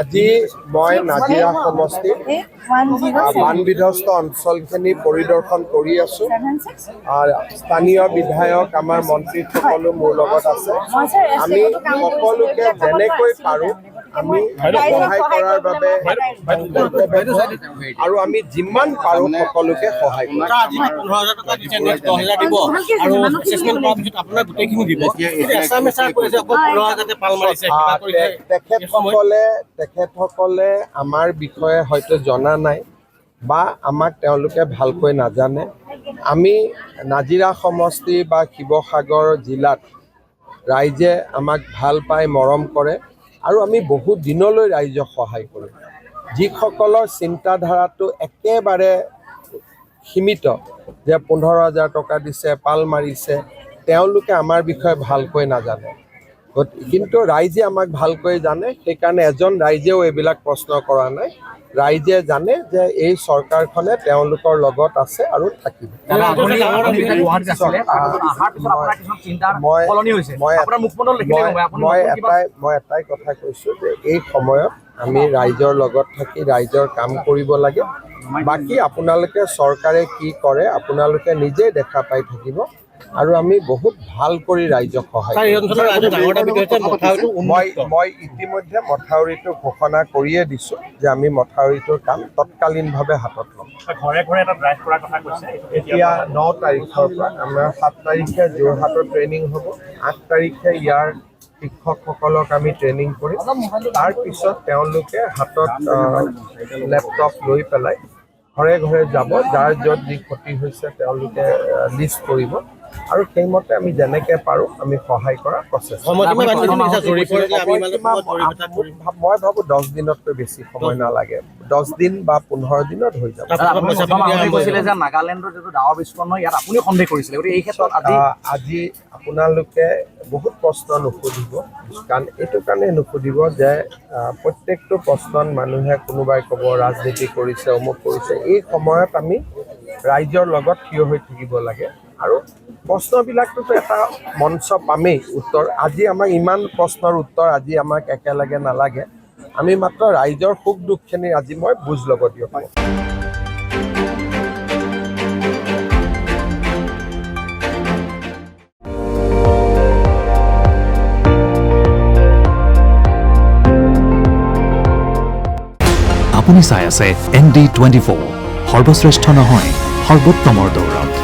আজি মই নাজিৰা সমষ্টিৰ বানবিধ্বস্ত অঞ্চলখিনি পৰিদৰ্শন কৰি আছো। স্থানীয় বিধায়ক আমাৰ মন্ত্ৰী সকলো মোৰ লগত আছে। আমি সকলোকে যেনেকৈ পাৰোঁ আমি সহায় কৰাৰ বাবে আৰু আমি যিমান পাৰোঁ সকলোকে সহায় কৰিম। তেখেতসকলে আমাৰ বিষয়ে হয়তো জনা নাই বা আমাক তেওঁলোকে ভালকৈ নাজানে। আমি নাজিৰা সমষ্টি বা শিৱসাগৰ জিলাত ৰাইজে আমাক ভাল পাই মৰম কৰে আৰু আমি বহুত দিনলৈ ৰাইজক সহায় কৰোঁ। যিসকলৰ চিন্তাধাৰাটো একেবাৰে সীমিত যে 15,000 টকা দিছে, পাল মাৰিছে, তেওঁলোকে আমাৰ বিষয়ে ভালকৈ নাজানে। কিন্তু ৰাইজে আমাক ভালকৈ জানে, সেইকাৰণে এজন ৰাইজেও এইবিলাক প্ৰশ্ন কৰা নাই। ৰাইজে জানে যে এই চৰকাৰখনে তেওঁলোকৰ লগত আছে আৰু থাকিব। মই এটাই কথা কৈছোঁ যে এই সময়ত আমি ৰাইজৰ লগত থাকি ৰাইজৰ কাম কৰিব লাগে। বাকী আপোনালোকে চৰকাৰে কি কৰে আপোনালোকে নিজেই দেখা পাই থাকিব আৰু আমি বহুত ভাল কৰি ৰাইজক সহায় কৰিম। মই ইতিমধ্যে মথাউৰিটো ঘোষণা কৰিয়ে দিছোঁ যে আমি মথাউৰিটোৰ কাম তৎকালীনভাৱে হাতত ল'ম। এতিয়া 9 তাৰিখৰ পৰা আমাৰ 7 তাৰিখে যোৰহাটৰ ট্ৰেইনিং হ'ব, 8 তাৰিখে ইয়াৰ শিক্ষকসকলক আমি ট্ৰেইনিং কৰিম। তাৰপিছত তেওঁলোকে হাতত লেপটপ লৈ পেলাই ঘৰে ঘৰে যাব, যাৰ য'ত যি ক্ষতি হৈছে তেওঁলোকে লিষ্ট কৰিব আৰু সেইমতে আমি যেনেকৈ পাৰোঁ আমি সহায় কৰাৰ প্ৰচেষ্টা। মই ভাবোঁ 10 দিনতকৈ বেছি সময় নালাগে, 10 দিন বা 15 দিনত হৈ যাব। নাগালেণ্ডৰ যিটো ডাৱৰ বিস্ফোৰণ ইয়াত আপুনি সন্দেহ কৰিছিলে, গতিকে এই ক্ষেত্ৰত আজি আপোনালোকে বহুত প্ৰশ্ন নুসুধিব, কাৰণ এইটো কাৰণে নুসুধিব যে প্ৰত্যেকটো প্ৰশ্নত মানুহে কোনোবাই ক'ব ৰাজনীতি কৰিছে, অমুক কৰিছে। এই সময়ত আমি ৰাইজৰ লগত থিয় হৈ থাকিব লাগে আৰু প্ৰশ্নবিলাকটোতো এটা মঞ্চ পামেই উত্তৰ। আজি আমাক ইমান প্ৰশ্নৰ উত্তৰ আজি আমাক একেলগে নালাগে, আমি মাত্ৰ ৰাইজৰ সুখ দুখখিনি আজি মই বুজ ল'ব দিয়ক। আপুনি চাই আছে ND24, সৰ্বশ্ৰেষ্ঠ নহয় সৰ্বোত্তমৰ দৌৰত।